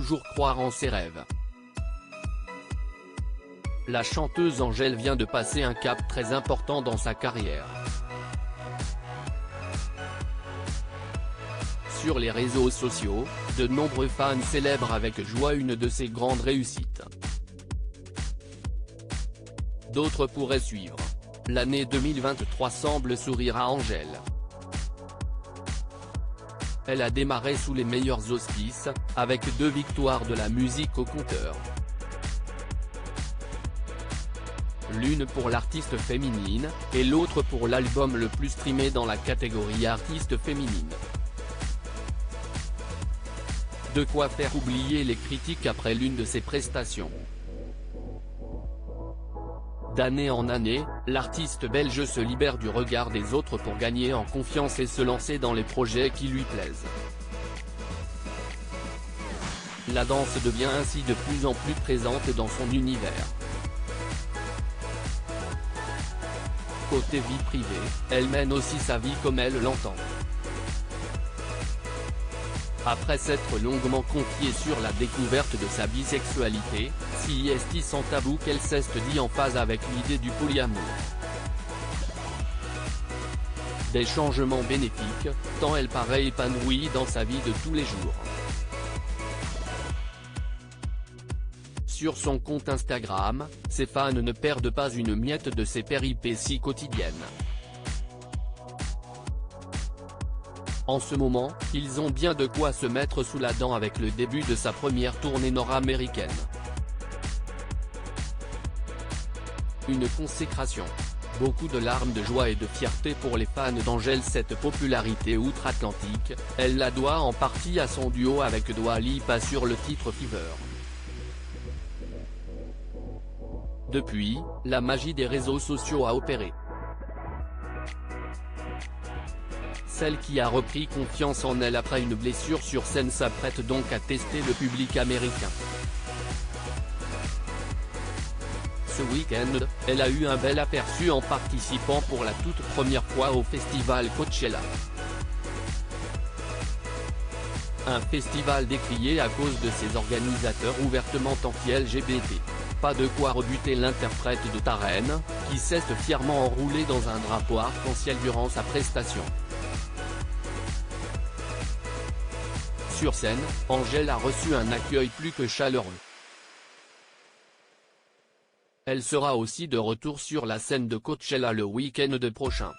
toujours croire en ses rêves. La chanteuse Angèle vient de passer un cap très important dans sa carrière. Sur les réseaux sociaux, de nombreux fans célèbrent avec joie une de ses grandes réussites. D'autres pourraient suivre. L'année 2023 semble sourire à Angèle. Elle a démarré sous les meilleurs auspices, avec 2 victoires de la musique au compteur. L'une pour l'artiste féminine, et l'autre pour l'album le plus streamé dans la catégorie artiste féminine. De quoi faire oublier les critiques après l'une de ses prestations. D'année en année, l'artiste belge se libère du regard des autres pour gagner en confiance et se lancer dans les projets qui lui plaisent. La danse devient ainsi de plus en plus présente dans son univers. Côté vie privée, elle mène aussi sa vie comme elle l'entend. Après s'être longuement confiée sur la découverte de sa bisexualité, CIST sans tabou qu'elle s'est dit en phase avec l'idée du polyamour. Des changements bénéfiques, tant elle paraît épanouie dans sa vie de tous les jours. Sur son compte Instagram, ses fans ne perdent pas une miette de ses péripéties quotidiennes. En ce moment, ils ont bien de quoi se mettre sous la dent avec le début de sa première tournée nord-américaine. Une consécration. Beaucoup de larmes de joie et de fierté pour les fans d'Angèle. Cette popularité outre-Atlantique, elle la doit en partie à son duo avec Dua Lipa sur le titre Fever. Depuis, la magie des réseaux sociaux a opéré. Celle qui a repris confiance en elle après une blessure sur scène s'apprête donc à tester le public américain. Ce week-end, elle a eu un bel aperçu en participant pour la toute première fois au festival Coachella. Un festival décrié à cause de ses organisateurs ouvertement anti-LGBT. Pas de quoi rebuter l'interprète de Ta Reine, qui s'est fièrement enroulé dans un drapeau arc-en-ciel durant sa prestation. Sur scène, Angèle a reçu un accueil plus que chaleureux. Elle sera aussi de retour sur la scène de Coachella le week-end prochain.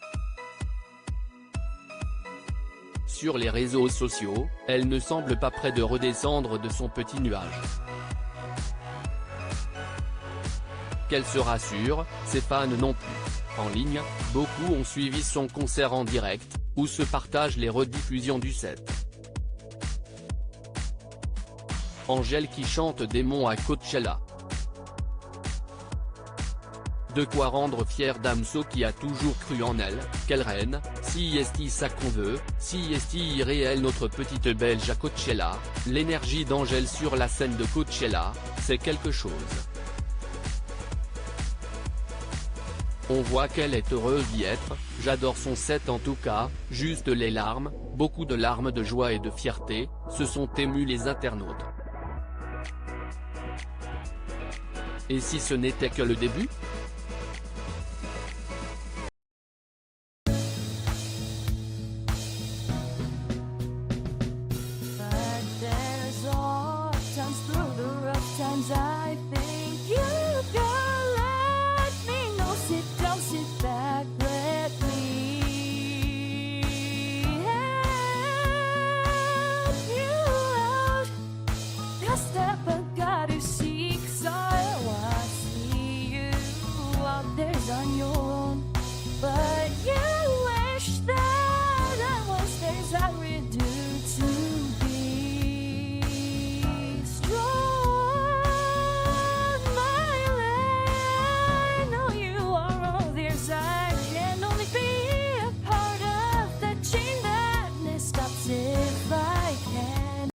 Sur les réseaux sociaux, elle ne semble pas près de redescendre de son petit nuage. Qu'elle se rassure, ses fans non plus. En ligne, beaucoup ont suivi son concert en direct, où se partagent les rediffusions du set. Angèle qui chante Démon à Coachella. De quoi rendre fière Damso qui a toujours cru en elle, quelle reine, CIST ça qu'on veut, CIST irréel notre petite belge à Coachella, l'énergie d'Angèle sur la scène de Coachella, c'est quelque chose. On voit qu'elle est heureuse d'y être, j'adore son set en tout cas, juste les larmes, beaucoup de larmes de joie et de fierté, se sont émus les internautes. Et si ce n'était que le début ?